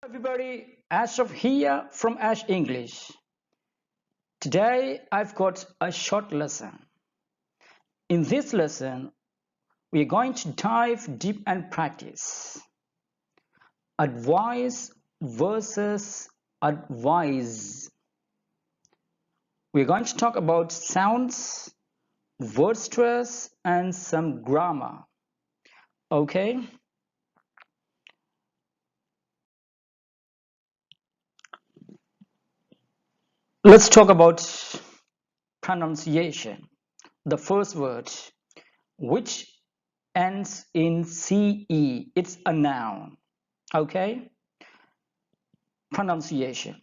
Everybody, Ashraf here from Ash English. Today I've got a short lesson. In this lesson, we're going to dive deep and practice. Advice versus advise. We're going to talk about sounds, word stress, and some grammar. Okay? Let's talk about pronunciation. The first word, which ends in CE. It's a noun. Okay? Pronunciation.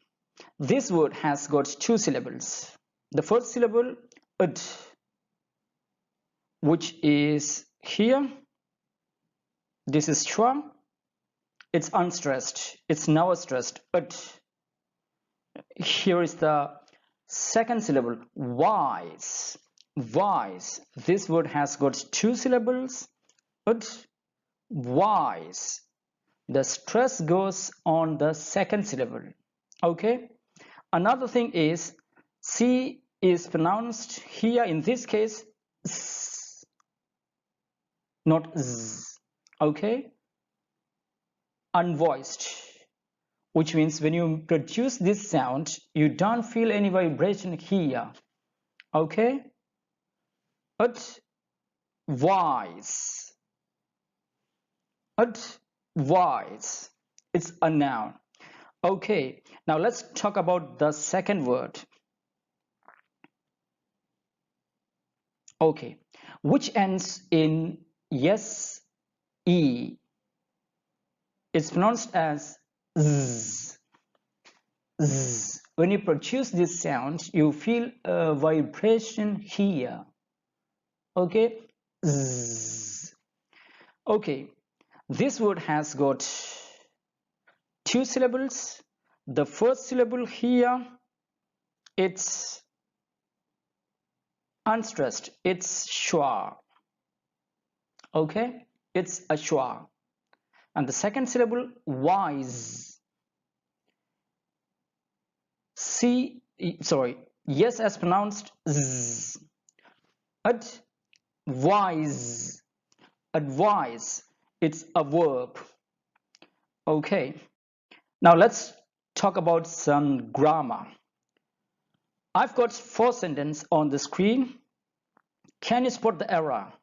This word has got two syllables. The first syllable, ud, which is here. This is schwa. It's unstressed. It's never stressed. Ud. Here is the second syllable, wise. Wise. This word has got two syllables. Ud, wise. The stress goes on the second syllable. Okay. Another thing is C is pronounced here in this case z, not z. Okay. Unvoiced, which means when you produce this sound, you don't feel any vibration here. Okay. Advise. Advise. It's a noun. Okay, now let's talk about the second word. Okay, which ends in yes, e. It's pronounced as z. Z. When you produce this sound, you feel a vibration here. Okay, z. Okay, this word has got two syllables. The first syllable here, it's unstressed. It's schwa. Okay, it's a schwa. And the second syllable, wise. Yes as pronounced z. Advise. Advise. It's a verb. Okay. Now let's talk about some grammar. I've got four sentences on the screen. Can you spot the error?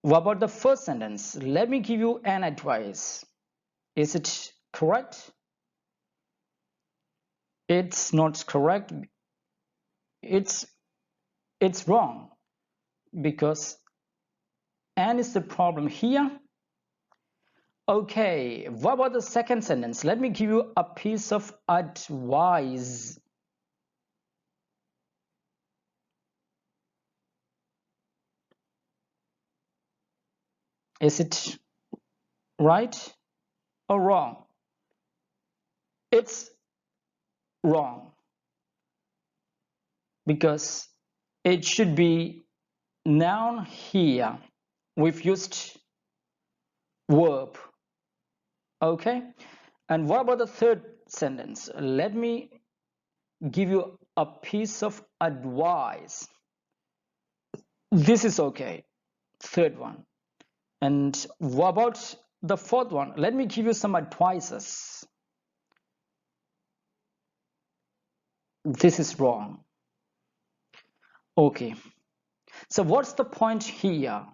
What about the first sentence? Let me give you an advice. Is it correct? It's not correct. It's wrong because and is the problem here. Okay, what about the second sentence? Let me give you a piece of advice. Is it right or wrong? It's wrong because it should be noun here. We've used verb. Okay, and what about the third sentence? Let me give you a piece of advice. This is okay. Third one. And what about the fourth one? Let me give you some advices. This is wrong. Okay, so what's the point here?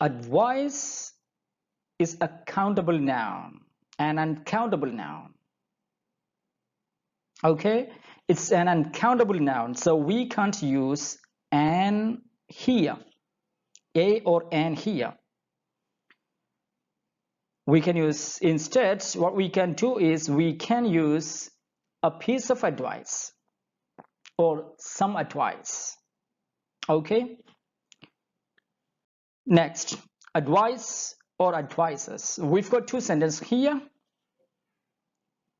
Advice is a countable noun, an uncountable noun. Okay, it's an uncountable noun, so we can't use an here, a or an here. We can use instead, what we can do is we can use a piece of advice or some advice. Okay, next, advice or advices. We've got two sentences here.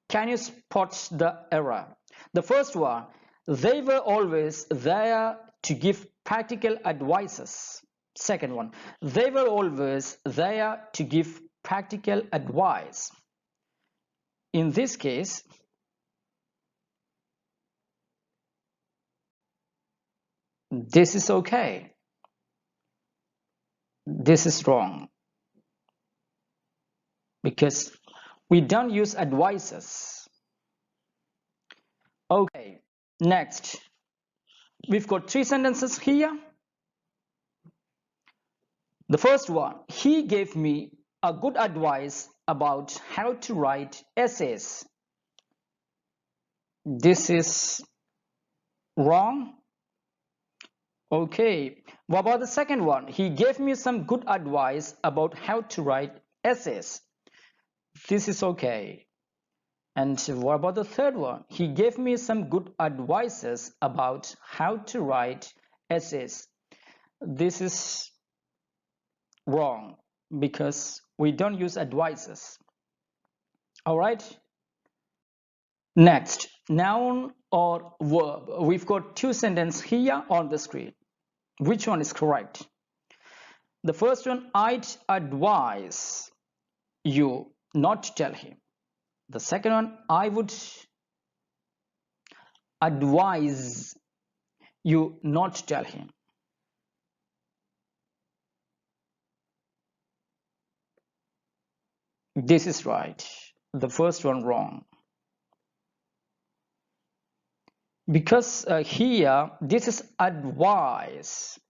Can you spot the error? The first one, they were always there to give practical advices. Second one, they were always there to give practical advice. In this case, this is okay. This is wrong because we don't use advices. Okay, next. We've got 3 sentences here. The first one, he gave me a good advice about how to write essays. This is wrong. Okay, what about the second one? He gave me some good advice about how to write essays. This is okay. And what about the third one? He gave me some good advices about how to write essays. This is wrong because we don't use advices. All right. Next, noun or verb. We've got 2 sentences here on the screen. Which one is correct? The first one, I'd advise you not to tell him. The second one, I would advise you not to tell him. This is right. The first one wrong. Because here, this is advice.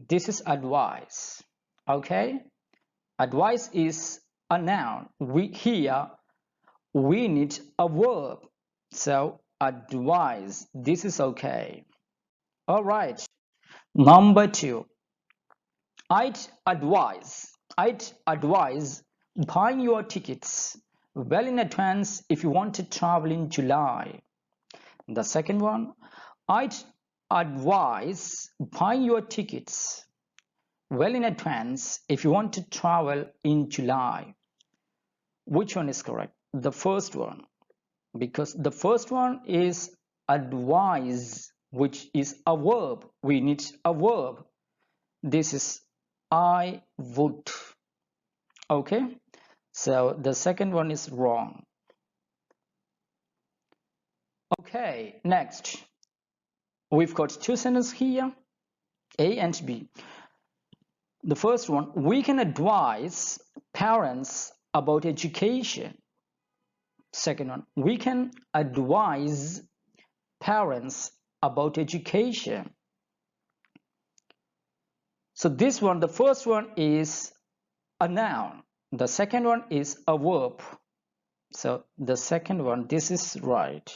This is advice. Okay? Advice is a noun. Here we need a verb. So advise. This is okay. All right. Number 2. I'd advise buying your tickets well in advance if you want to travel in July. The second one, I'd advise buying your tickets well in advance if you want to travel in July. Which one is correct? The first one, because the first one is advise, which is a verb. We need a verb. This is I would. Okay, so the second one is wrong. Okay, next. We've got 2 sentences here, A and B. The first one, we can advise parents about education. Second one, we can advise parents about education. So this one, the first one is a noun. The second one is a verb. So the second one, this is right.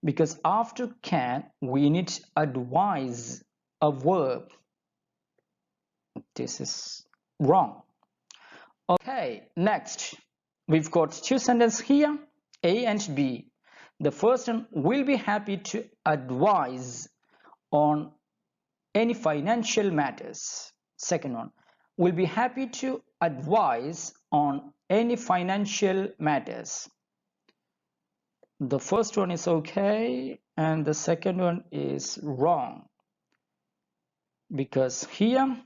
Because after can, we need advise, a verb. This is wrong. Okay, next. We've got 2 sentences here, A and B. The first one, will be happy to advise on any financial matters. Second one, will be happy to advise on any financial matters. The first one is okay and the second one is wrong. Because here,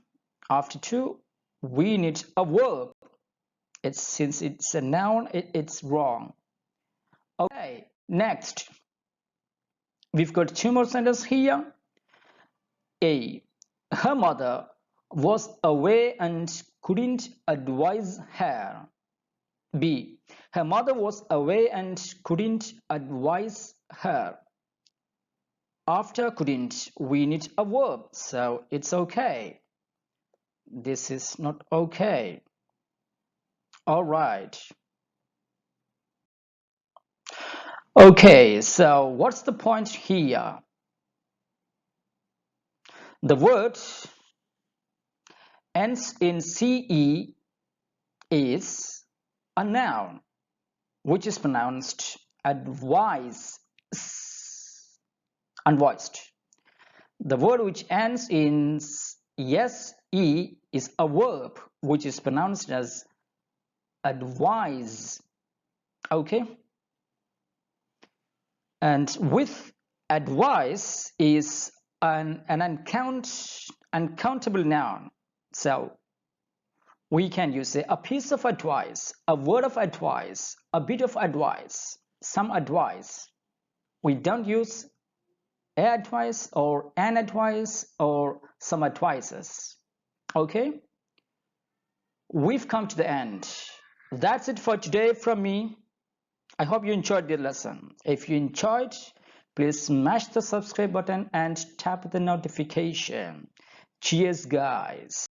after 2, we need a verb. Since it's a noun, it's wrong. Okay, next. We've got 2 more sentences here. A. Her mother was away and couldn't advise her. B. Her mother was away and couldn't advise her. After couldn't, we need a verb, so it's okay. This is not okay. All right. Okay, so what's the point here? The word ends in CE is a noun which is pronounced advise, unvoiced. The word which ends in SE is a verb which is pronounced as advise. Okay, and with advice is an uncountable noun. So we can use a piece of advice, a word of advice, a bit of advice, some advice. We don't use a advice or an advice or some advices. Okay, we've come to the end. That's it for today from me. I hope you enjoyed the lesson. If you enjoyed, please smash the subscribe button and tap the notification. Cheers, guys.